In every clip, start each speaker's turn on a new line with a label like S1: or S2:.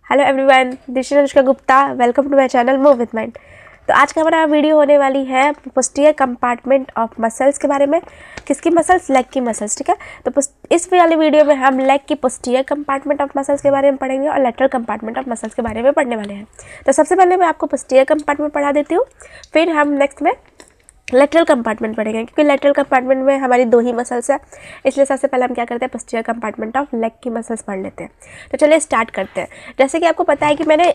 S1: Hello everyone, this is Anushka Gupta. Welcome to my channel move with mind. तो आज का हमारा वीडियो होने वाली है पोस्टीरियर कंपार्टमेंट ऑफ मसल्स के बारे में। किसकी मसल्स? लेग की मसल्स। ठीक है, तो इस वाले वीडियो में हम लेग की पोस्टीरियर कंपार्टमेंट ऑफ मसल्स के बारे में पढ़ेंगे और लेटरल कंपार्टमेंट ऑफ मसल्स के बारे में पढ़ने वाले हैं। तो सबसे पहले मैं आपको पोस्टीरियर कंपार्टमेंट पढ़ा देती हूँ, फिर हम नेक्स्ट में लेटरल कंपार्टमेंट पढ़ेंगे, क्योंकि लेटरल कंपार्टमेंट में हमारी दो ही मसल्स है, इसलिए सबसे पहले हम क्या करते हैं, पोस्टीरियर कंपार्टमेंट ऑफ लेग की मसल्स पढ़ लेते हैं। तो चलिए स्टार्ट करते हैं। जैसे कि आपको पता है कि मैंने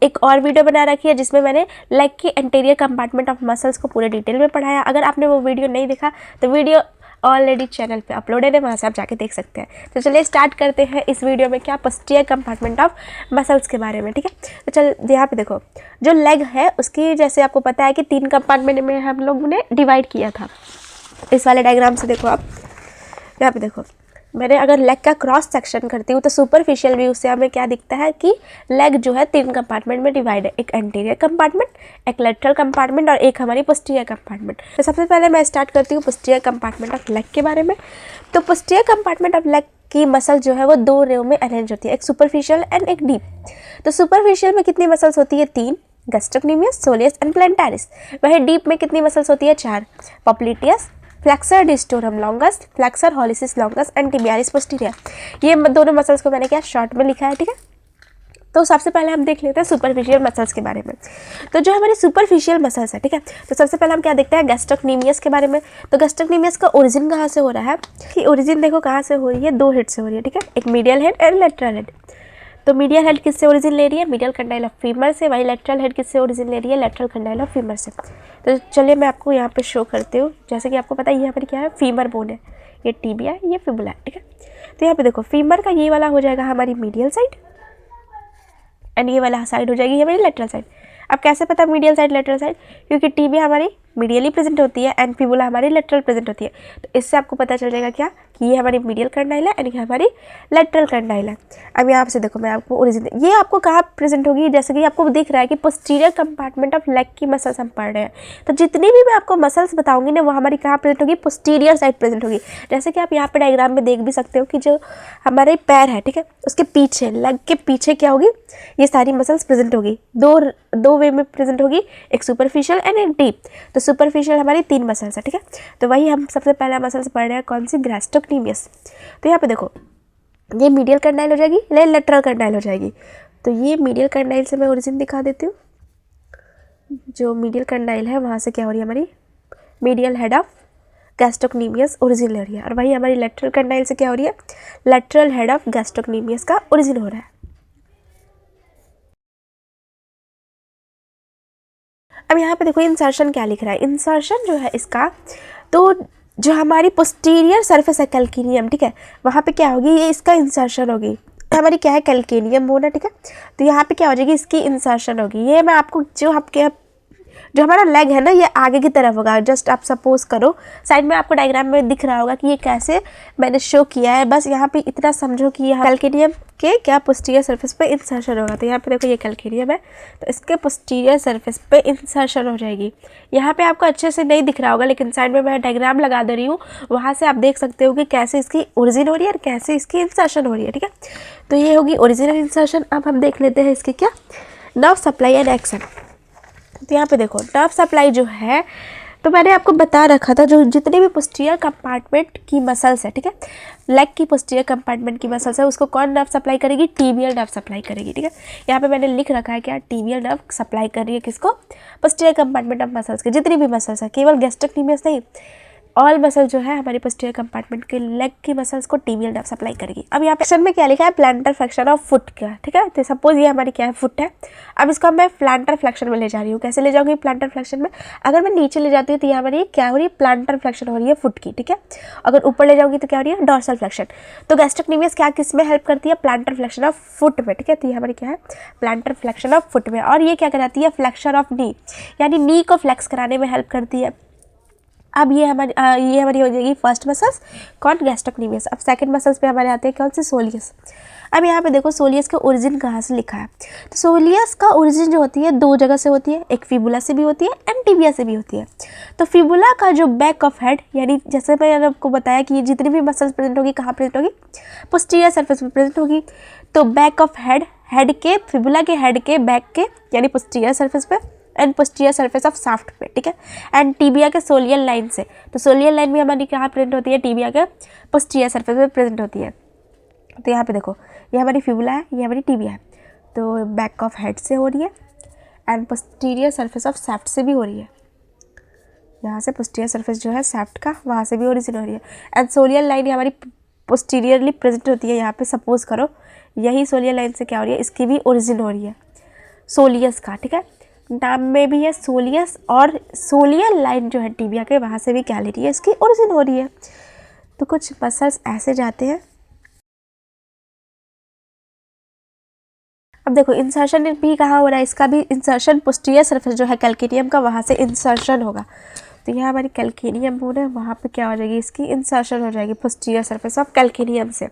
S1: एक और वीडियो बना रखी है जिसमें मैंने लेग की एंटीरियर कंपार्टमेंट ऑफ मसल्स को पूरे डिटेल में पढ़ाया। अगर आपने वो वीडियो नहीं देखा तो वीडियो ऑलरेडी चैनल पे अपलोडेड है, वहाँ से आप जाके देख सकते हैं। तो चलिए स्टार्ट करते हैं इस वीडियो में क्या पोस्टीरियर कंपार्टमेंट ऑफ मसल्स के बारे में। ठीक है, तो चल यहाँ पे देखो, जो लेग है उसकी जैसे आपको पता है कि 3 कंपार्टमेंट में हम लोग ने डिवाइड किया था। इस वाले डायग्राम से देखो आप, यहाँ पे देखो, मैंने अगर लेग का क्रॉस सेक्शन करती हूँ तो सुपरफिशियल व्यू से हमें क्या दिखता है कि लेग जो है 3 कंपार्टमेंट में डिवाइड है, एक एंटीरियर कंपार्टमेंट, एक लेटरल कंपार्टमेंट और एक हमारी पोस्टीरियर कंपार्टमेंट। तो सबसे पहले मैं स्टार्ट करती हूँ पोस्टीरियर कंपार्टमेंट ऑफ लेग के बारे में। तो पोस्टीरियर कंपार्टमेंट ऑफ लेग की मसल जो है वो 2 रो में अरेंज होती है, एक सुपरफिशियल एंड एक डीप। तो सुपरफिशियल में कितनी मसल्स होती है? 3, गैस्ट्रोक्नेमियस, सोलियस एंड प्लैंटारिस। वही डीप में कितनी मसल्स होती है? 4, popliteus, flexor digitorum longus, flexor hallucis longus and tibialis posterior. ये दोनों मसल्स को मैंने क्या शॉर्ट में लिखा है। ठीक है, तो सबसे पहले हम देख लेते हैं सुपरफिशियल मसल्स के बारे में। तो जो हमारी सुपरफिशियल मसल्स है, ठीक है, तो सबसे पहले हम क्या देखते हैं, गैस्ट्रोक्नेमियस के बारे में। तो गैस्ट्रोक्नेमियस का ओरिजिन कहाँ से हो रहा है कि ओरिजिन देखो कहाँ से हो रही है, 2 हेड से हो रही है। ठीक है, एक medial head and lateral head. तो मीडियल हेड किससे ओरिजिन ले रही है? मीडियल कंडाइल ऑफ फीमर से। वही लेटरल हेड किससे ओरिजिन ले रही है? लेटरल कंडाइल ऑफ फीमर से। तो चलिए मैं आपको यहाँ पे शो करती हूँ। जैसे कि आपको पता है यहाँ पर क्या है, फीमर बोन है, ये टीबिया है, ये फिबुला है। ठीक है, तो यहाँ पे देखो फीमर का ये वाला हो जाएगा हमारी मीडियल साइड एंड ये वाला साइड हो जाएगी हमारी लेटरल साइड। अब कैसे पता मीडियल साइड लेटरल साइड? क्योंकि टीबिया हमारी मीडियली प्रेजेंट होती है एंड फिबुला हमारी लेटरल प्रेजेंट होती है। तो इससे आपको पता चल जाएगा क्या कि ये हमारी मीडियल कंडाइल है एंड ये हमारी लेटरल कंडाइल है। अब यहाँ से देखो मैं आपको ओरिजिन, ये आपको कहाँ प्रेजेंट होगी? जैसे कि आपको दिख रहा है कि पोस्टीरियर कंपार्टमेंट ऑफ लेग की मसल्स हम पढ़ रहे हैं, तो जितनी भी मैं आपको मसल्स बताऊंगी ना वो हमारी कहाँ प्रेजेंट होगी? पोस्टीरियर साइड प्रेजेंट होगी। जैसे कि आप यहाँ पे डायग्राम में देख भी सकते हो कि जो हमारे पैर है, ठीक है, उसके पीछे, लेग के पीछे क्या होगी, ये सारी मसल्स प्रेजेंट होगी। दो वे में प्रेजेंट होगी, एक सुपरफिशियल एंड एक डीप। तो सुपरफिशियल हमारी 3 मसल्स है। ठीक है, तो वही हम सबसे पहला मसल्स पढ़ रहे हैं, कौन सी? गैस्ट्रोक्नेमियस। तो यहाँ पे देखो ये मीडियल कंडाइल हो जाएगी, लेटरल कंडाइल हो जाएगी। तो ये मीडियल कंडाइल से मैं ओरिजिन दिखा देती हूँ। जो मीडियल कंडाइल है वहाँ से क्या हो रही है, हमारी medial head of gastrocnemius origin ले रही है, और वही हमारी लेटरल कंडाइल से क्या हो रही है, लेटरल हेड ऑफ गैस्ट्रोक्नेमियस का ओरिजिन हो रहा है। अब यहाँ पे देखो इंसर्शन क्या लिख रहा है। इंसर्शन जो है इसका, तो जो हमारी पोस्टीरियर सरफेस है कैल्केनियम, ठीक है, वहाँ पे क्या होगी, ये इसका इंसर्शन होगी। हमारी क्या है, कैल्केनियम बोन है। ठीक है, तो यहाँ पे क्या हो जाएगी, इसकी इंसर्शन होगी। ये मैं आपको जो हमारा लेग है ना, ये आगे की तरफ होगा। जस्ट आप सपोज करो, साइड में आपको डायग्राम में दिख रहा होगा कि ये कैसे मैंने शो किया है। बस यहाँ पे इतना समझो कि यहाँ कैल्केनियम के क्या पोस्टीरियर सरफेस पे इंसर्शन होगा। तो यहाँ पे देखो ये कैल्केनियम है, तो इसके पोस्टीरियर सरफेस पे इंसर्शन हो जाएगी। यहाँ पे आपको अच्छे से नहीं दिख रहा होगा, लेकिन साइड में मैं डायग्राम लगा दे रही हूँ, वहाँ से आप देख सकते हो कि कैसे इसकी ओरिजिन हो रही है और कैसे इसकी इंसर्शन हो रही है। ठीक है, तो ये होगी ओरिजिनल इंसर्शन। अब हम देख लेते हैं इसकी क्या, नर्व सप्लाई एंड एक्शन। तो यहाँ पे देखो नर्व सप्लाई जो है, तो मैंने आपको बता रखा था जो जितने भी पोस्टीरियर कंपार्टमेंट की मसल्स है, ठीक है, लेग की पोस्टीरियर कंपार्टमेंट की मसल्स है, उसको कौन नर्व सप्लाई करेगी? टीबियल नर्व सप्लाई करेगी। ठीक है, यहाँ पे मैंने लिख रखा है क्या, टीबियल नर्व सप्लाई कर रही है किसको? पोस्टीरियर कंपार्टमेंट ऑफ मसल्स के जितनी भी मसल्स है, केवल गैस्ट्रोक्नेमियस नहीं, ऑल मसल जो है हमारी पोस्टीरियर कंपार्टमेंट के लेग की मसल्स को टीबियल नर्व सप्लाई करेगी। अब यहाँ पे सेक्शन में क्या लिखा है, प्लांटर फ्लेक्शन ऑफ फुट का। ठीक है, तो सपोज ये हमारी क्या है, फुट है। अब इसको मैं प्लांटर फ्लेक्शन में ले जा रही हूँ। कैसे ले जाऊँगी प्लांटर फ्लेक्शन में? अगर मैं नीचे ले जाती हूँ तो यहाँ हमारी क्या हो रही है, प्लांटर फ्लेक्शन हो रही है फुट की। ठीक है, अगर ऊपर ले जाऊँगी तो क्या हो रही है, डॉर्सल फ्लेक्शन। तो गैस्ट्रोक्नेमियस क्या किस में हेल्प करती है? प्लांटर फ्लेक्शन ऑफ फुट में। ठीक है, तो ये हमारी क्या है, प्लांटर फ्लेक्शन ऑफ फुट में। और ये क्या कराती है, फ्लेक्शन ऑफ नी, यानी नी को फ्लेक्स कराने में हेल्प करती है। अब ये हमारी हो जाएगी फर्स्ट मसल्स, कौन? गैस्ट्रोक्नेमियस। अब सेकंड मसल्स पे हमारे आते हैं कौन से? सोलियस। अब यहाँ पे देखो सोलियस का ओरिजिन कहाँ से लिखा है। तो सोलियस का ओरिजिन जो होती है 2 जगह से होती है, एक फिबुला से भी होती है एंड टिबिया से भी होती है। तो फिबुला का जो बैक ऑफ हेड, यानी जैसे मैंने आपको बताया कि ये जितनी भी मसल्स प्रेजेंट होगी कहाँ प्रेजेंट होगी, पोस्टीरियर सरफेस में प्रेजेंट होगी। तो बैक ऑफ हेड हेड के, फिबुला के हेड के बैक के यानी पोस्टीरियर सरफेस पे and posterior surface of shaft पे, ठीक है। एंड टीबिया के सोलियल लाइन से, तो सोलियल लाइन भी हमारी कहाँ प्रेजेंट होती है, टीबिया के पोस्टीरियर सरफेस पे प्रेजेंट होती है। तो यहाँ पे देखो ये हमारी फिबुला है, ये हमारी टीबिया है, तो बैक ऑफ हेड से हो रही है and posterior surface of shaft से भी हो रही है। यहाँ से पोस्टीरियर सरफेस जो है शाफ्ट का, वहाँ से भी ओरिजिन हो रही है। एंड सोलियल लाइन हमारी पोस्टीरियरली प्रेजेंट होती है यहाँ पे, सपोज करो यही सोलियल लाइन से क्या हो रही है, इसकी भी ओरिजिन हो रही है सोलियस का, ठीक है। नाम में भी है सोलियस, और सोलियल लाइन जो है टीबिया के, वहाँ से भी क्या ले रही है, इसकी ओरिजिन हो रही है। तो कुछ मसल्स ऐसे जाते हैं। अब देखो इंसर्शन भी कहाँ हो रहा है, इसका भी इंसर्शन पोस्टीरियर सरफेस जो है कैल्केनियम का, वहाँ से इंसर्शन होगा। तो यहाँ हमारी कैल्केनियम बोन है, वहाँ पे क्या हो जाएगी, इसकी इंसर्शन हो जाएगी पोस्टीरियर सरफेस ऑफ कैल्केनियम से।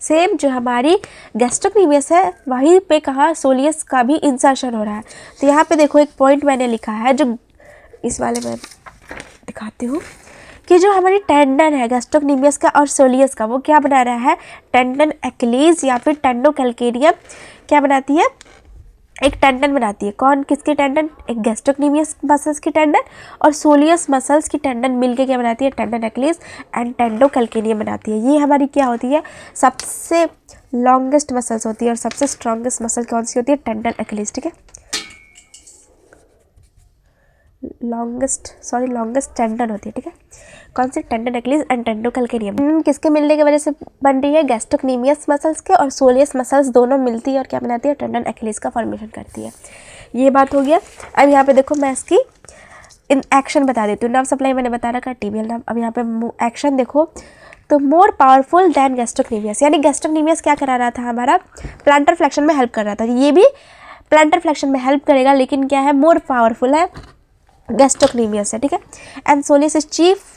S1: सेम जो हमारी गैस्ट्रोक्नीमियस है वहीं पे कहाँ सोलियस का भी इंसर्शन हो रहा है। तो यहाँ पे देखो एक पॉइंट मैंने लिखा है, जो इस वाले में दिखाती हूँ कि जो हमारी टेंडन है गैस्ट्रोक्नीमियस का और सोलियस का, वो क्या बना रहा है, टेंडन एक्लीज या फिर टेंडोकैल्केनियम क्या बनाती है, एक टेंडन बनाती है। कौन, किसकी टेंडन, एक गैस्ट्रोक्नीमियस मसल्स की टेंडन और सोलियस मसल्स की टेंडन मिलके क्या बनाती है, टेंडन एक्लीज एंड टेंडोकैल्केनियम बनाती है। ये हमारी क्या होती है, सबसे लॉन्गेस्ट मसल्स होती है और सबसे स्ट्रॉन्गेस्ट मसल कौन सी होती है, टेंडन एक्लीज, ठीक है। लॉन्गेस्ट टेंडन होती है, ठीक है। कौन सी, टेंडन एक्लीज एंड टेंडोकैल्केनियम। किसके मिलने की वजह से बन रही है, गैस्ट्रोक्नीमियस मसल्स के और सोलियस मसल्स दोनों मिलती है और क्या बनाती है, टेंडन एक्लीज का फॉर्मेशन करती है। ये बात हो गया। अब यहाँ पे देखो मैं इसकी इन एक्शन बता देती हूँ। नर्व सप्लाई मैंने बता रखा, टीबियल नर्व। अब यहाँ पे एक्शन देखो, तो मोर पावरफुल दैन गैस्ट्रोक्नीमियस, यानी गैस्ट्रोक्नीमियस क्या करा रहा था, हमारा प्लांटर फ्लेक्शन में हेल्प कर रहा था। ये भी प्लांटर फ्लेक्शन में हेल्प करेगा, लेकिन क्या है, मोर पावरफुल है गैस्ट्रोक्नीमियस है, ठीक है। And soleus is chief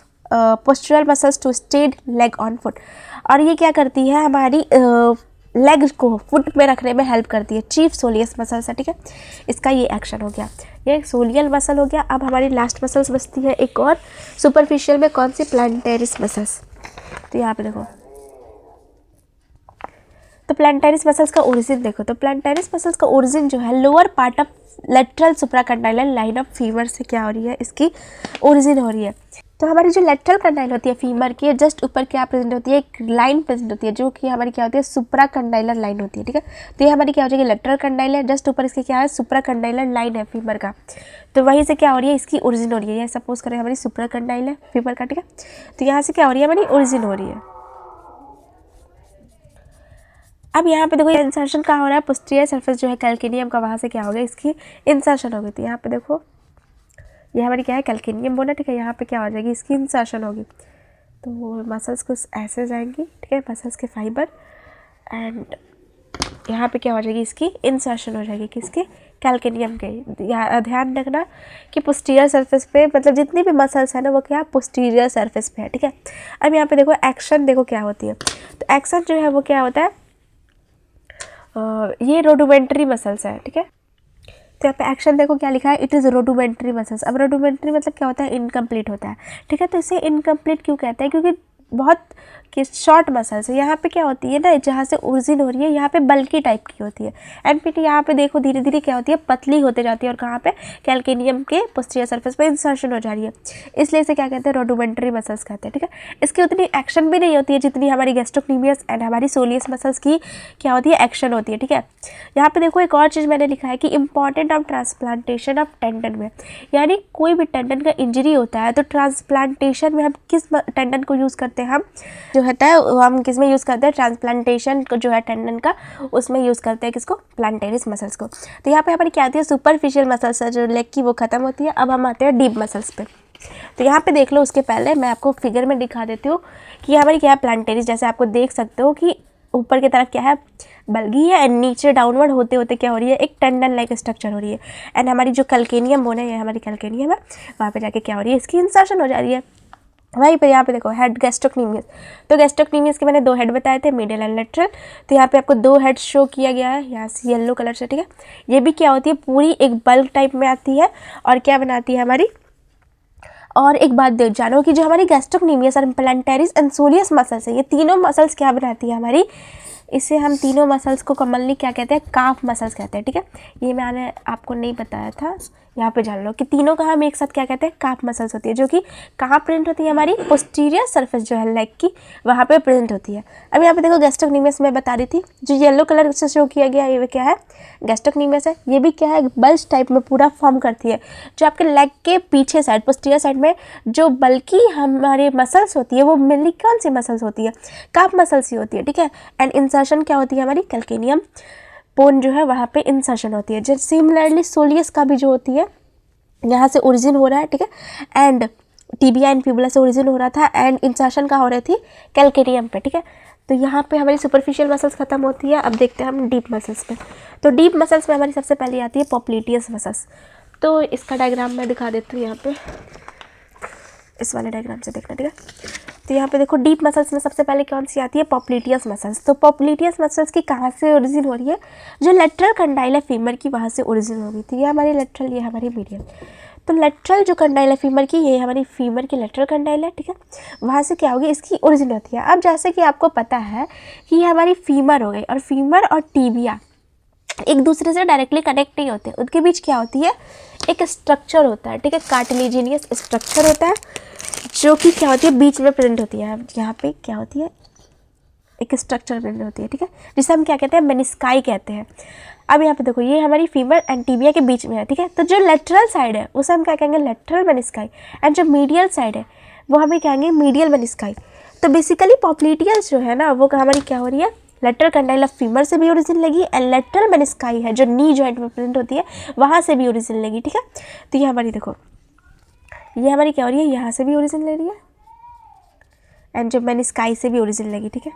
S1: postural muscles to stead leg on foot, और ये क्या करती है, हमारी लेग को फुट में रखने में हेल्प करती है, चीफ सोलियस मसल्स है, ठीक है। इसका ये एक्शन हो गया, ये एक सोलियल मसल हो गया। अब हमारी लास्ट मसल्स बचती है एक और सुपरफिशियल में, कौन सी, प्लांटेरिस मसल्स। तो यहाँ पे देखो, तो प्लांटेरिस मसल्स का ओरिजिन देखो, तो प्लांटेरिस मसल्स का ओरिजिन जो है lower part of lateral supracondylar line of femur से क्या हो रही है, इसकी ओरिजिन हो रही है। तो हमारी जो लेटरल कंडाइल होती है फीमर की, जस्ट ऊपर क्या प्रेजेंट होती है, एक लाइन प्रेजेंट होती है जो कि हमारी क्या होती है, सुप्राकंडाइलर लाइन होती है, ठीक है। तो ये हमारी क्या हो जाएगी, लेटरल कंडाइलर, जस्ट ऊपर इसके क्या है, सुप्राकंडाइलर लाइन है फीमर का। तो वहीं से क्या हो रही है, इसकी ओरिजिन हो रही है। सपोज करें हमारी सुप्राकंडाइलर फीमर का, ठीक है। तो यहाँ से क्या हो रही है, हमारी ओरिजिन हो रही है। अब यहाँ पे देखो इंसर्शन कहाँ हो रहा है, पोस्टीरियर सरफेस जो है कैल्केनियम का, वहाँ से क्या हो गया, इसकी इंसर्शन हो गई। तो यहाँ पे देखो ये हमारी क्या है, कैल्केनियम बोना, ठीक है। यहाँ पे क्या हो जाएगी, इसकी इंसर्शन होगी। तो मसल्स कुछ ऐसे जाएंगी, ठीक है, मसल्स के फाइबर, एंड यहाँ पे क्या हो जाएगी, इसकी इंसर्शन हो जाएगी, किसकी, कैल्केनियम के। यहाँ ध्यान रखना कि पोस्टीरियर सरफेस पे, मतलब जितनी भी मसल्स है ना, वो क्या, पोस्टीरियर सरफेस पे है, ठीक है। अब यहाँ पे देखो एक्शन देखो क्या होती है, तो एक्शन जो है वो क्या होता है, ये रोडोमेंट्री मसल्स है, ठीक है। तो यहाँ पे एक्शन देखो क्या लिखा है, इट इज़ रोडोमेंट्री मसल्स। अब रोडोमेंट्री मतलब क्या होता है, इनकम्प्लीट होता है, ठीक है। तो इसे इनकम्प्लीट क्यों कहते हैं, क्योंकि बहुत शॉर्ट मसल्स है। यहाँ पे क्या होती है ना, जहाँ से ओरिजिन हो रही है यहाँ पे बल्की टाइप की होती है, एंड फिर यहाँ पे देखो धीरे धीरे क्या होती है, पतली होते जाती है और कहाँ पे, कैल्केनियम के पोस्टीरियर सरफेस पे इंसर्शन हो जा रही है। इसलिए इसे क्या कहते हैं, रोडोमेंट्री मसल्स कहते हैं, ठीक है। इसकी उतनी एक्शन भी नहीं होती है जितनी हमारी गैस्ट्रोक्नीमियस एंड हमारी सोलियस मसल्स की क्या होती है, एक्शन होती है, ठीक है। यहाँ पे देखो एक और चीज़ मैंने लिखा है कि important of transplantation of tendon में, यानी कोई भी टेंडन का इंजरी होता है तो ट्रांसप्लांटेशन में हम किस टेंडन को यूज़ करते हैं, हम जो होता है हम किस में यूज़ करते हैं, ट्रांसप्लांटेशन को जो है टेंडन का, उसमें यूज़ करते हैं किसको, प्लांटेरिस मसल्स को। तो यहाँ पे हमारी क्या आती है, सुपरफिशियल मसल्स है जो लेग की, वो खत्म होती है। अब हम आते हैं डीप मसल्स पे। तो यहाँ पे देख लो, उसके पहले मैं आपको फिगर में दिखा देती हूँ कि हमारी क्या है, प्लांटेरिस। जैसे आपको देख सकते हो कि ऊपर की तरफ क्या है, बल्गी है, एंड नीचे डाउनवर्ड होते होते क्या हो रही है, एक टेंडन लाइक स्ट्रक्चर हो रही है। एंड हमारी जो कैल्केनियम बोन है, ये हमारी कैल्केनियम है, वहाँ पे जाके क्या हो रही है, इसकी इंसर्शन हो जा रही है। वहीं पर यहाँ पे देखो हेड गैस्ट्रोक्नीमियस, तो गैस्ट्रोक्नीमियस के मैंने 2 हेड बताए थे, मिडियल एंड लेटरल। तो यहाँ पे आपको 2 हेड शो किया गया है यहाँ से येलो कलर से, ठीक है। ये भी क्या होती है, पूरी एक बल्क टाइप में आती है और क्या बनाती है हमारी। और एक बात देख जानो कि जो हमारी गैस्ट्रोक्नीमियस और प्लांटेरिस एंड सोलियस मसल्स है, ये तीनों मसल्स क्या बनाती है हमारी, इसे हम तीनों मसल्स को कॉमनली क्या कहते हैं, काफ मसल्स कहते हैं, ठीक है। ये मैंने आपको नहीं बताया था, यहाँ पे जान लो कि तीनों का हम एक साथ क्या कहते हैं, काफ मसल्स होती है, जो कि कहाँ प्रेजेंट होती है, हमारी पोस्टीरियर सरफेस जो है लेग की वहाँ पे प्रेजेंट होती है। अब यहाँ पे देखो गैस्ट्रोक्नीमियस मैं बता रही थी, जो येलो कलर से शो किया गया ये क्या है, गैस्ट्रोक्नीमियस है। ये भी क्या है, बल्ज टाइप में पूरा फॉर्म करती है, जो आपके लेग के पीछे साइड पोस्टीरियर साइड में जो बल्कि हमारे मसल्स होती है वो मेनली कौन सी मसल्स होती है, काफ मसल्स ही होती है, ठीक है। एंड इंसर्शन क्या होती है, हमारी कैल्केनियम बोन जो है वहाँ पे इंसर्शन होती है। जैसे सिमिलरली सोलियस का भी जो होती है यहाँ से ओरिजिन हो रहा है, ठीक है। एंड टिबिया एंड फिबुला से ओरिजिन हो रहा था एंड इंसर्शन कहाँ हो रही थी, कैल्केनियम पे, ठीक है। तो यहाँ पे हमारी सुपरफिशियल मसल्स खत्म होती है। अब देखते हैं हम डीप मसल्स पे। तो डीप मसल्स में हमारी सबसे पहले आती है पॉप्लिटियस मसल्स। तो इसका डायग्राम मैं दिखा देती हूँ यहाँ पे, इस वाले डायग्राम से देखना, ठीक है। तो यहाँ पे देखो डीप मसल्स में सबसे पहले कौन सी आती है, पॉप्लिटियस मसल्स। तो पॉप्लिटियस मसल्स की कहाँ से ओरिजिन हो रही है, जो लेटरल कंडाइल है फीमर की वहाँ से ओरिजिन हो गई थी। ये हमारी लेटरल, ये हमारी मीडियल। तो लेटरल जो कंडाइल है फीमर की, ये हमारी फीमर की लेटरल कंडाइल है, ठीक है। वहाँ से क्या होगी, इसकी ओरिजिन होती है। अब जैसे कि आपको पता है कि ये हमारी फीमर हो गई, और फीमर और टीबिया एक दूसरे से डायरेक्टली कनेक्ट नहीं होते, उनके बीच क्या होती है, एक स्ट्रक्चर होता है, ठीक है, कार्टिलेजिनियस स्ट्रक्चर होता है, जो कि क्या होती है, बीच में प्रेजेंट होती है। यहाँ पे क्या होती है, एक स्ट्रक्चर प्रेजेंट होती है, ठीक है, जिसे हम क्या कहते हैं, मेनिस्काई कहते हैं। अब यहाँ पे देखो ये हमारी फीमर एंड टीबिया के बीच में है, ठीक है। तो जो लेटरल साइड है उसे हम क्या कहेंगे, लेटरल मेनिस्काई, एंड जो मीडियल साइड है वो हमें कहेंगे मीडियल मेनिस्काई। तो बेसिकली पॉप्लिटियस जो है ना वो हमारी क्या हो रही है, लेटरल कंडाइल ऑफ फीमर से भी ओरिजिन लगी, एंड लेटरल मेनिस्काई है जो नी जॉइंट में प्रेजेंट होती है वहाँ से भी ओरिजिन लगी, ठीक है। तो ये हमारी देखो, ये हमारी क्या हो रही है, यहाँ से भी ओरिजिन ले रही है, एंड जो मेनिस्काई से भी ओरिजिन लगी, ठीक है।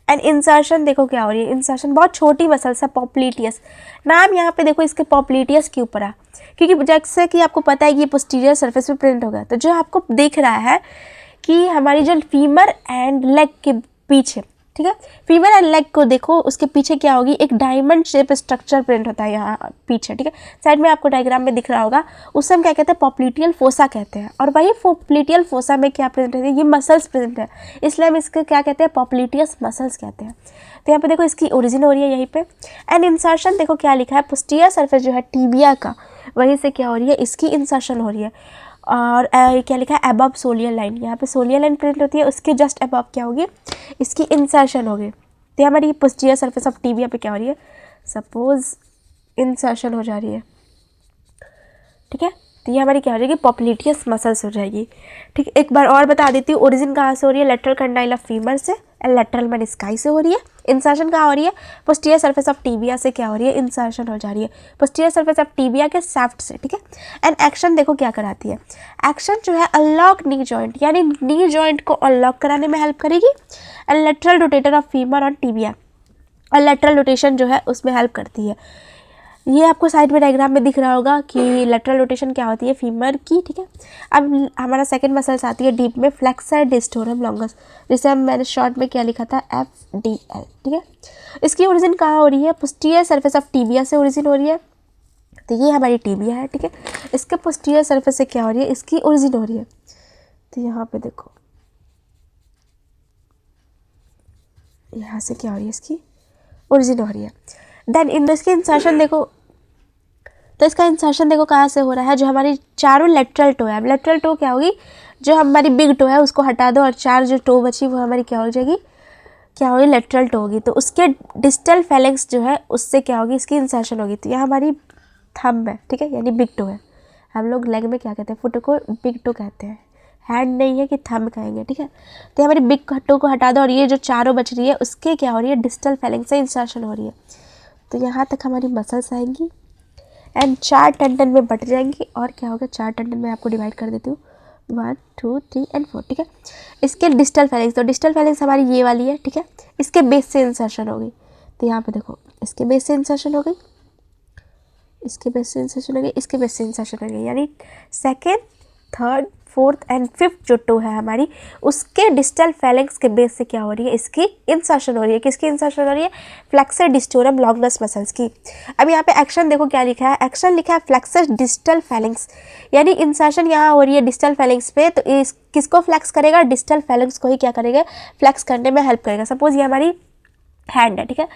S1: एंड इंसर्शन देखो क्या हो रही है, इंसर्शन बहुत छोटी मसल्स है, पॉप्लिटियस। नाम यहाँ पे देखो इसके पॉप्लिटियस के ऊपर है, क्योंकि जैसे कि आपको पता है कि ये पोस्टीरियर सरफेस पे प्रिंट होगा। तो जो आपको दिख रहा है कि हमारी जो फीमर एंड लेग के पीछे, ठीक है, फीमर एंड लेग को देखो, उसके पीछे क्या होगी, एक डायमंड शेप स्ट्रक्चर प्रिंट होता है यहाँ पीछे, ठीक है। साइड में आपको डायग्राम में दिख रहा होगा, उसे हम क्या कहते हैं, पॉप्लिटियल फोसा कहते हैं। और वही पॉप्लिटियल फोसा में क्या प्रेजेंट है, ये मसल्स प्रेजेंट है, इसलिए हम इसके क्या कहते हैं, पॉप्लिटियस मसल्स कहते हैं। तो यहाँ पे देखो इसकी ओरिजिन हो रही है यहीं पे। एंड इंसर्शन देखो क्या लिखा है, पोस्टीरियर सरफेस जो है टीबिया का, वहीं से क्या हो रही है, इसकी इंसर्शन हो रही है। और क्या लिखा है, अबव सोलियर लाइन, यहाँ पे सोलियर लाइन प्रेजेंट होती है, उसके जस्ट अबव क्या होगी, इसकी इंसर्शन होगी। तो हमारी पोस्टीरियर सरफेस ऑफ टीबिया पे क्या हो रही है, सपोज इंसर्शन हो जा रही है, ठीक है। तो ये हमारी क्या हो जाएगी, पॉप्लिटियस मसल्स हो जाएगी, ठीक। एक बार और बता देती हूँ, ओरिजिन कहाँ से हो रही है, लेटरल कंडाइल ऑफ फीमर से, एंड लेटरल मेनिस्काई से हो रही है। इंसर्शन कहाँ हो रही है, पोस्टीरियर सरफेस ऑफ टीबिया से क्या हो रही है, इंसर्शन हो जा रही है पोस्टीरियर सरफेस ऑफ टीबिया के शाफ्ट से, ठीक है। एंड एक्शन देखो क्या कराती है, एक्शन जो है अनलॉक नी जॉइंट, यानी नी जॉइंट को अनलॉक कराने में हेल्प करेगी, and lateral rotator of femur और टीबिया, और लेटरल रोटेशन जो है उसमें हेल्प करती है। ये आपको साइड में डायग्राम में दिख रहा होगा कि लेटरल रोटेशन क्या होती है, फीमर की, ठीक है। अब हमारा सेकंड मसल्स आती है डीप में, फ्लेक्सर डिस्टोरम लॉन्गस, जिसे मैंने शॉर्ट में क्या लिखा था, FDL, ठीक है। इसकी ओरिजिन कहाँ हो रही है, पोस्टीरियर सरफेस ऑफ टीबिया से ओरिजिन हो रही है। तो ये हमारी टीबिया है, ठीक है। इसके पोस्टीरियर सरफेस से क्या हो रही है, इसकी ओरिजिन हो रही है। तो यहाँ पे देखो, यहाँ से क्या हो रही है, इसकी ओरिजिन हो रही है। देन इन इसकी इंसर्शन देखो, तो इसका इंसर्शन देखो कहाँ से हो रहा है, जो हमारी चारों लेटरल टो है, लेटरल टो क्या होगी, जो हमारी बिग टो है उसको हटा दो, और चार जो टो बची वो हमारी क्या हो जाएगी, क्या होगी, लेटरल टो होगी। तो उसके डिस्टल फेलेक्स जो है उससे क्या होगी, इसकी इंसर्शन होगी। तो यह हमारी थंब है, ठीक है, यानी बिग टो है। हम लोग लेग में क्या कहते हैं, फुट को बिग टो कहते हैं, हैंड नहीं है कि थंब कहेंगे, ठीक है। तो हमारी बिग टो को हटा दो, और ये जो चारों बच रही है उसके क्या हो रही है, डिस्टल फेलेक्स से इंसर्शन हो रही है। तो यहाँ तक हमारी मसल्स आएंगी एंड 4 टेंडन में बट जाएंगी, और क्या होगा, 4 टेंडन में आपको डिवाइड कर देती हूँ, 1 2 3 एंड 4, ठीक है। इसके डिस्टल फेलेक्स, तो डिस्टल फेलेक्स हमारी ये वाली है, ठीक है, इसके बेस से इंसर्शन हो गई। तो यहाँ पे देखो इसके बेस से इंसर्शन हो गई, इसके बेस से इंसर्शन हो गई, इसके बेस से इंसर्शन हो गई, यानी second, third, fourth and fifth जो टो है हमारी, उसके डिस्टल फेलेक्स के बेस से क्या हो रही है, इसकी इंसर्शन हो रही है। किसकी इंसर्शन हो रही है, फ्लेक्सर डिस्टोरम लॉन्गस मसल्स की। अब यहाँ पे एक्शन देखो क्या लिखा है, एक्शन लिखा है फ्लेक्सर डिस्टल फेलेक्स, यानी इंसर्शन यहाँ हो रही है डिस्टल फेलेक्स पे। तो इस किसको फ्लेक्स करेगा, डिस्टल फेलेक्स को ही क्या करेगा, फ्लेक्स करने में हेल्प करेगा। सपोज ये हमारी हैंड है, ठीक है।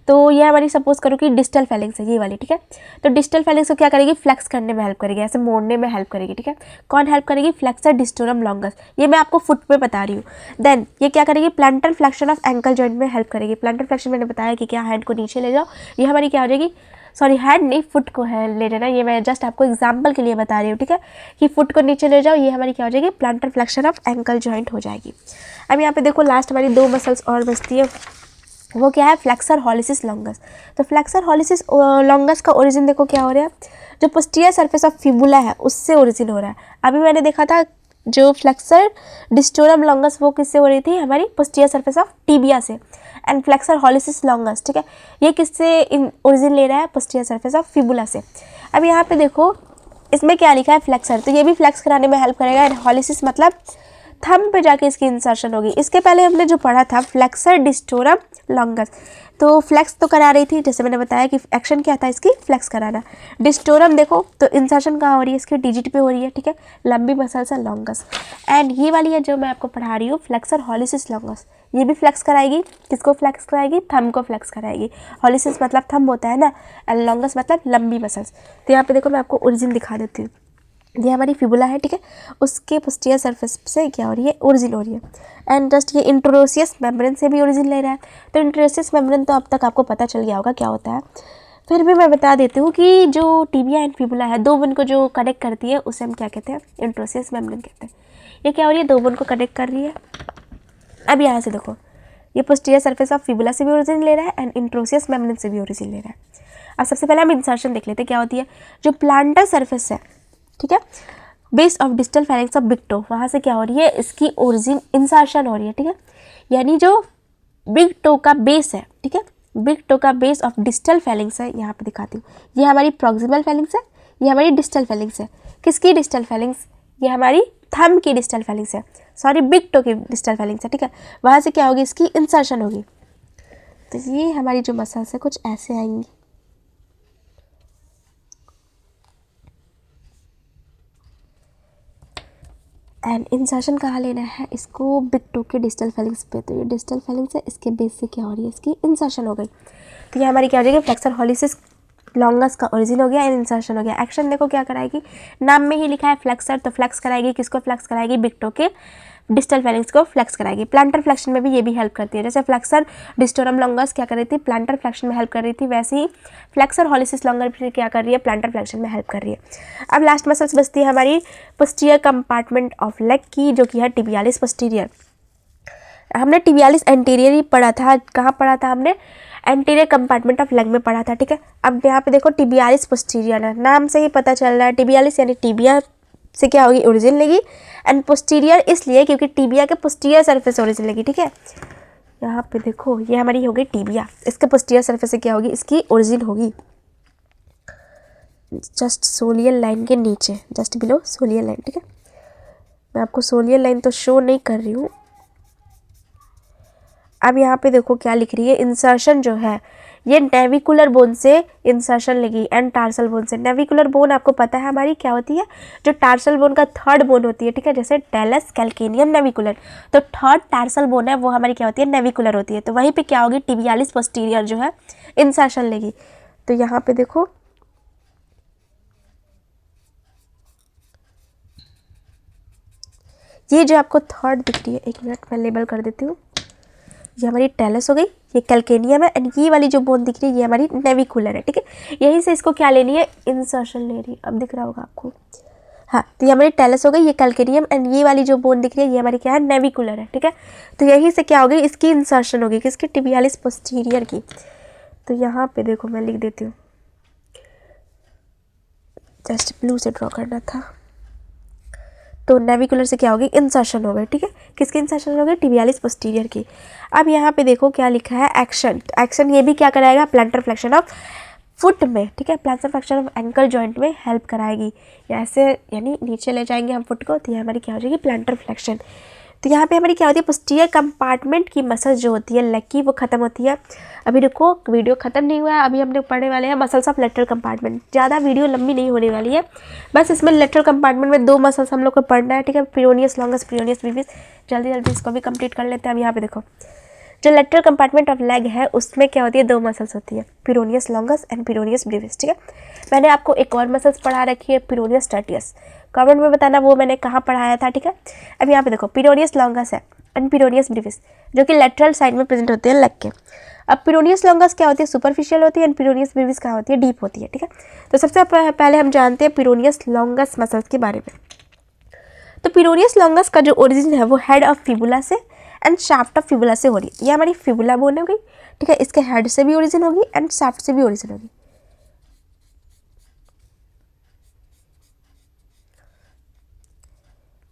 S1: तो ये हमारी सपोज करो कि डिस्टल फेलिंग्स है, ये वाली, ठीक है। तो डिस्टल फेलिंग्स को क्या करेगी, फ्लेक्स करने में हेल्प करेगी, ऐसे मोड़ने में हेल्प करेगी, ठीक है। कौन हेल्प करेगी, फ्लेक्सर डिस्टोरम लॉन्गस, ये मैं आपको फुट में बता रही हूँ। देन ये क्या करेगी, planter flexion of ankle joint में हेल्प करेगी। प्लांटर फ्लेक्शन मैंने बताया कि क्या हैंड को नीचे ले जाओ, ये हमारी क्या हो जाएगी, सॉरी हैंड नहीं, फुट को है ले लेना, ये मैं जस्ट आपको एग्जाम्पल के लिए बता रही हूँ, ठीक है, कि फुट को नीचे ले जाओ, ये हमारी क्या हो जाएगी, planter flexion of ankle joint हो जाएगी। अब यहाँ पे देखो लास्ट हमारी 2 मसल्स और बचती है, वो क्या है, फ्लेक्सर हॉलिसिस लॉन्गस। तो फ्लेक्सर हॉलिसिस लॉन्गस का ओरिजिन देखो क्या हो रहा है, जो पोस्टीरियर सरफेस ऑफ फिबुला है उससे ओरिजिन हो रहा है। अभी मैंने देखा था जो फ्लेक्सर डिस्टोरम लॉन्गस वो किससे हो रही थी, हमारी पोस्टीरियर सरफेस ऑफ टिबिया से। एंड फ्लेक्सर हॉलिसिस लॉन्गस, ठीक है, ये किससे ओरिजिन ले रहा है, पोस्टीरियर सरफेस ऑफ फिबुला से। अब यहाँ पे देखो इसमें क्या लिखा है, फ्लेक्सर, तो ये भी फ्लेक्स कराने में हेल्प करेगा। एंड हॉलिसिस मतलब थंब पे जाके इसकी इंसर्शन होगी। इसके पहले हमने जो पढ़ा था फ्लेक्सर डिस्टोरम लॉन्गस, तो फ्लेक्स तो करा रही थी, जैसे मैंने बताया कि एक्शन क्या था इसकी, फ्लेक्स कराना। डिस्टोरम देखो तो इंसर्शन कहाँ हो रही है, इसकी डिजिट पे हो रही है, ठीक है, लंबी मसल्स है लॉन्गस। एंड ये वाली है जो मैं आपको पढ़ा रही हूँ फ्लेक्सर हॉलिसिस लॉन्गस, ये भी फ्लेक्स कराएगी, किसको फ्लेक्स कराएगी, थंब को फ्लेक्स कराएगी। हॉलिसिस मतलब थंब होता है ना, एंड लॉन्गस मतलब लंबी मसल्स। तो यहाँ पे देखो मैं आपको ओरिजिन दिखा देती हूँ, ये हमारी फिबुला है, ठीक है, उसके पोस्टीरियर सरफेस से क्या हो रही है, ओरिजिन हो रही है। एंड जस्ट ये इंट्रोसियस मेम्ब्रेन से भी ओरिजिन ले रहा है। तो इंट्रोसियस मेम्ब्रेन तो अब तक आपको पता चल गया होगा क्या होता है, फिर भी मैं बता देती हूँ कि जो टिबिया एंड फिबुला है, 2 बोन को जो कनेक्ट करती है उसे हम क्या कहते हैं, इंट्रोसियस मेम्ब्रेन कहते हैं। ये क्या हो रही है, 2 बोन को कनेक्ट कर रही है। अब यहाँ से देखो ये पोस्टीरियर सरफेस ऑफ फिबुला से भी ओरिजिन ले रहा है एंड इंट्रोसियस मेम्ब्रेन से भी ओरिजिन ले रहा है। अब सबसे पहले हम इंसर्शन देख लेते हैं क्या होती है। जो प्लांटर सरफेस है, ठीक है, base of distal Fehling's of big toe, वहाँ से क्या हो रही है, इसकी ओरिजिन इंसर्शन हो रही है, ठीक है। यानी जो बिग टो का बेस है, ठीक है, बिग टो का बेस ऑफ डिस्टल फेलिंग्स है, यहाँ पे दिखाती हूँ, ये हमारी प्रॉक्सिमल फेलिंग्स है, ये हमारी डिस्टल फेलिंग्स है। किसकी डिस्टल फेलिंग्स, ये हमारी थंब की डिस्टल फेलिंग्स है, सॉरी बिग टो की डिस्टल फेलिंग्स है, ठीक है। वहाँ से क्या होगी, इसकी इंसर्शन होगी। तो ये हमारी जो मसल्स है कुछ ऐसे आएंगी, एंड इंसर्शन कहाँ लेना है इसको, बिग टो के डिस्टल फेलिंग्स पे। तो ये डिस्टल फेलिंग्स है, इसके बेस से क्या हो रही है, इसकी इंसर्शन हो गई। तो ये हमारी क्या हो जाएगी, फ्लेक्सर हॉलिसिस लॉन्गस का ओरिजिन हो गया एंड इंसर्शन हो गया। एक्शन देखो क्या कराएगी, नाम में ही लिखा है फ्लेक्सर, तो फ्लेक्स कराएगी, किसको फ्लेक्स कराएगी, बिग टो के डिस्टल फेलिंग्स को फ्लेक्स कराएगी। प्लांटर फ्लेक्शन में भी ये भी हेल्प करती है, जैसे फ्लेक्सर डिस्टोरम लॉन्गस क्या कर रही थी, प्लांटर फ्लेक्शन में हेल्प कर रही थी, वैसे ही फ्लेक्सर हॉलिसिस लॉन्गर भी क्या कर रही है, प्लांटर फ्लेक्शन में हेल्प कर रही है। अब लास्ट मसल्स बचती है हमारी पोस्टीरियर कंपार्टमेंट ऑफ लेग की, जो कि है टिबियालिस पोस्टीरियर। हमने टिबियालिस एंटीरियर ही पढ़ा था, कहाँ पढ़ा था हमने, एंटीरियर कंपार्टमेंट ऑफ लेग में पढ़ा था, ठीक है। अब यहाँ पे देखो टिबियालिस पोस्टीरियर है, नाम से ही पता चल रहा है, टिबियालिस यानी टिबिया से क्या होगी, ओरिजिन लेगी, एंड पोस्टीरियर इसलिए क्योंकि टिबिया के पोस्टीरियर सरफेस ओरिजिन लेगी, ठीक है। यहाँ पे देखो ये हमारी हो गई टिबिया, इसके पोस्टीरियर सरफेस से क्या होगी, इसकी ओरिजिन होगी जस्ट सोलियल लाइन के नीचे, जस्ट बिलो सोलियल लाइन, ठीक है। मैं आपको सोलियल लाइन तो शो नहीं कर रही हूँ। अब यहाँ पे देखो क्या लिख रही है, इंसर्शन जो है ये नेविकुलर बोन से इंसर्शन लगी एंड टार्सल बोन से। नेविकुलर बोन आपको पता है हमारी क्या होती है, जो टार्सल बोन का थर्ड बोन होती है, ठीक है, जैसे टेलस, कैल्केनियम, नेविकुलर। तो थर्ड टार्सल बोन है वो हमारी क्या होती है, नेविकुलर होती है। तो वहीं पे क्या होगी, टिबियालिस पोस्टीरियर जो है इंसर्शन लेगी। तो यहाँ पे देखो ये जो आपको थर्ड दिख रही है, 1 मिनट मैं लेबल कर देती हूँ, ये हमारी टेलस हो गई, ये कैल्केनियम है, एंड ये वाली जो बोन दिख रही है ये हमारी नेविकुलर है, ठीक है। यहीं से इसको क्या लेनी है, इंसर्शन ले रही है, अब दिख रहा होगा आपको, हाँ। तो ये हमारी टेलस हो गई, ये कैल्केनियम, एंड ये वाली जो बोन दिख रही है ये हमारी क्या है, नेविकुलर है, ठीक है। तो यहीं से क्या होगी, इसकी इंसर्शन होगी, किसकी, टिबियालिस पोस्टीरियर की। तो यहाँ पे देखो मैं लिख देती हूँ, जस्ट ब्लू से ड्रॉ करना था। तो नेविकुलर से क्या होगी, इंसर्शन हो गई, ठीक है। किसकी इंसर्शन हो गई, टिबियालिस पोस्टीरियर की। अब यहाँ पे देखो क्या लिखा है, एक्शन। एक्शन ये भी क्या कराएगा, प्लांटर फ्लेक्शन ऑफ फुट में, ठीक है, planter flexion of ankle joint में हेल्प कराएगी। ऐसे यानी नीचे ले जाएंगे हम फुट को, तो ये हमारी क्या हो जाएगी, प्लांटर फ्लेक्शन। तो यहाँ पे हमारी क्या होती है, पोस्टीरियर कंपार्टमेंट की मसल जो होती है लेग की, वो खत्म होती है। अभी देखो वीडियो खत्म नहीं हुआ है, अभी हम लोग पढ़ने वाले हैं मसल्स ऑफ लेटरल कंपार्टमेंट। ज़्यादा वीडियो लंबी नहीं होने वाली है, बस इसमें लेटरल कंपार्टमेंट में 2 मसल्स हम लोग को पढ़ना है, ठीक है, पेरोनियस लॉन्गस, पेरोनियस ब्रीवियस। जल्दी जल्दी इसको भी कंप्लीट कर लेते हैं। अब यहाँ पे देखो जो लेटरल कंपार्टमेंट ऑफ लेग है उसमें क्या होती है, दो मसल्स होती है, पेरोनियस लॉन्गस एंड पेरोनियस ब्रीविस। ठीक है, मैंने आपको एक और मसल्स पढ़ा रखी है, पेरोनियस टर्टियस। कमेंट में बताना वो मैंने कहाँ पढ़ाया था। ठीक है, अब यहाँ पे देखो पेरोनियस लॉन्गस है एंड पेरोनियस ब्रीविस जो कि लेटरल साइड में प्रेजेंट होते हैं लेग के। अब पेरोनियस लॉन्गस क्या होती है, सुपरफिशियल होती है, एंड पेरोनियस ब्रीविस क्या होती है, डीप होती है। ठीक है, तो सबसे पहले हम जानते हैं पेरोनियस लॉन्गस मसल्स के बारे में। तो पेरोनियस लॉन्गस का जो ओरिजिन है वो हेड ऑफ फिबुला से एंड शाफ्ट ऑफ फिबुला से हो रही है। ये हमारी फिबुला बोन हो गई। ठीक है, इसके हेड से भी ओरिजिन होगी एंड शाफ्ट से भी ओरिजिन होगी।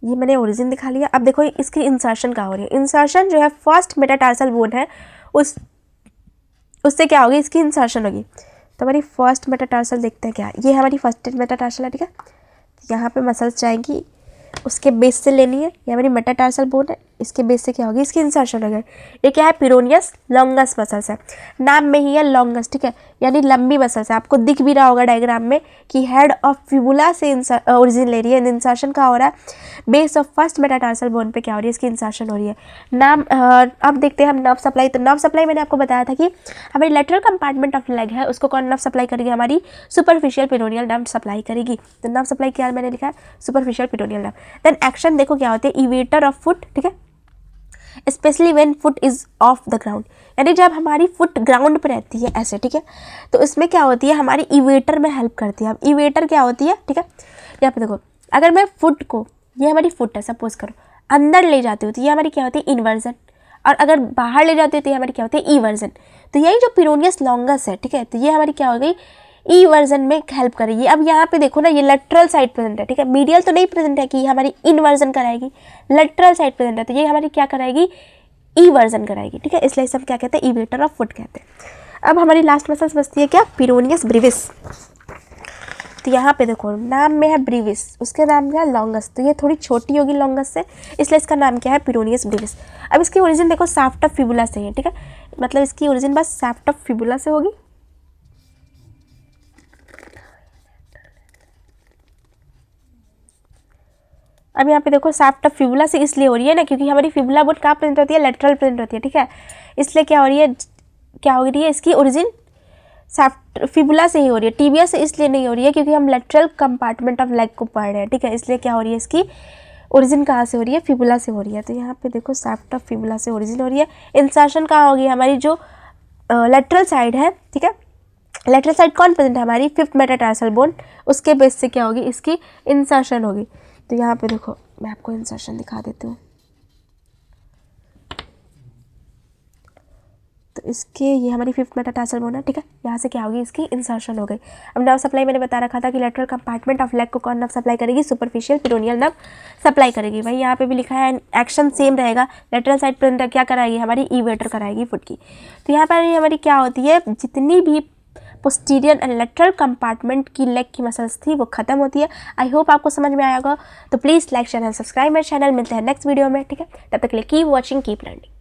S1: ये मैंने ओरिजिन दिखा लिया। अब देखो इसकी इंसर्शन कहाँ हो रही है। इंसर्शन जो है फर्स्ट मेटाटार्सल बोन है उससे क्या होगी, इसकी इंसर्शन होगी। तो हमारी फर्स्ट मेटाटार्सल देखते हैं क्या, ये हमारी फर्स्ट मेटाटार्सल है। ठीक है, यहाँ पे मसल्स जाएंगी, उसके बेस से लेनी है। ये हमारी मेटाटार्सल बोन है, इसके बेस से क्या होगी, इसकी इंसर्शन हो गई। ये क्या है, पेरोनियस लॉन्गस मसल्स है, नाम में ही है लॉन्गस। ठीक है, यानी लंबी मसल्स है। आपको दिख भी रहा होगा डायग्राम में कि हेड ऑफ फिबुला से ओरिजिन ले रही है। इंसर्शन का हो रहा है base of first metatarsal bone पे, क्या हो रही है, इसकी इंसर्शन हो रही है। नाम अब देखते हैं हम नर्व सप्लाई। तो नर्व सप्लाई मैंने आपको बताया था कि हमारी लेटरल कंपार्टमेंट ऑफ लेग है उसको कौन नर्व सप्लाई करेगी, हमारी सुपरफिशियल पेरोनियल नर्व सप्लाई करेगी। तो नर्व सप्लाई क्या मैंने लिखा है, superficial peroneal nerve. Then action देखो क्या होते हैं, इवेटर ऑफ फुट। ठीक है, specially when foot is off the ground, यानी जब हमारी फुट ग्राउंड पर रहती है ऐसे। ठीक है, तो इसमें क्या होती है, हमारी इवेटर में हेल्प करती है। अब इवेटर क्या होती है, ठीक है, यहाँ पे देखो, अगर मैं फुट को, ये हमारी फुट है सपोज करो, अंदर ले जाती हूँ तो ये हमारी क्या होती है, इन्वर्जन, और अगर बाहर ले जाती है तो ये हमारी क्या होती है, ईवर्जन। तो यही जो पेरोनियस लॉन्गस है, ठीक है, तो ये हमारी क्या हो गई, ई वर्जन में हेल्प करेगी। अब यहाँ पे देखो ना, ये लेटरल साइड प्रेजेंट है। ठीक है, मीडियल तो नहीं प्रेजेंट है कि ये हमारी इनवर्जन कराएगी, लेटरल साइड प्रेजेंट है तो ये हमारी क्या कराएगी, ई वर्जन कराएगी। ठीक है, इसलिए हम क्या कहते हैं, इवेटर ऑफ फुट कहते हैं। अब हमारी लास्ट मसल्स बचती है क्या, पेरोनियस ब्रीविस। तो यहाँ पे देखो नाम में है ब्रीविस, उसके नाम क्या है लॉन्गस, तो ये थोड़ी छोटी होगी लॉन्गस से, इसलिए इसका नाम क्या है, पेरोनियस ब्रीविस। अब इसकी ओरिजिन देखो शाफ्ट ऑफ फिबुला से है। ठीक है, मतलब इसकी ओरिजिन बस शाफ्ट ऑफ फिबुला से होगी। अब यहाँ पे देखो शाफ्ट ऑफ फिबुला से इसलिए हो रही है ना, क्योंकि हमारी फिबुला बोन कहाँ प्रेजेंट होती है, लेटरल प्रेजेंट होती है। ठीक है, इसलिए क्या हो रही है, क्या हो रही है, इसकी ओरिजिन शाफ्ट फिबुला से ही हो रही है, टीबिया से इसलिए नहीं हो रही है क्योंकि हम लेटरल कंपार्टमेंट ऑफ लेग को पढ़ रहे हैं। ठीक है, इसलिए क्या हो रही है, इसकी ओरिजिन कहाँ से हो रही है, फिबुला से हो रही है। तो यहाँ पे देखो शाफ्ट ऑफ फिबुला से ओरिजिन हो रही है। इंसर्शन कहाँ होगी, हमारी जो लेटरल साइड है। ठीक है, लेटरल साइड कौन प्रेजेंट है, हमारी फिफ्थ मेटाटार्सल बोन, उसके बेस से क्या होगी, इसकी इंसर्शन होगी। तो यहाँ पे देखो मैं आपको इंसर्शन दिखा देती हूँ। तो इसके ये हमारी फिफ्थ मेटाटार्सल बोन है। ठीक है, यहाँ से क्या होगी, इसकी इंसर्शन हो गई। अब नर्व सप्लाई मैंने बता रखा था कि लेटरल कंपार्टमेंट ऑफ लेग को कौन नर्व सप्लाई करेगी, सुपरफिशियल पेरोनियल नर्व सप्लाई करेगी। भाई यहाँ पे भी लिखा है, एक्शन सेम रहेगा, लेटरल साइड प्रेजेंट क्या कराएगी, हमारी इवेटर कराएगी फुट की। तो यहाँ पर हमारी क्या होती है, जितनी भी पोस्टीरियर एंड लेटरल कंपार्टमेंट की लेग की मसल्स थी वो खत्म होती है। आई होप आपको समझ में आया होगा। तो please like share and subscribe मेरे चैनल। मिलते हैं नेक्स्ट वीडियो में। ठीक है, तब तक के लिए कीप वॉचिंग, कीप लर्निंग।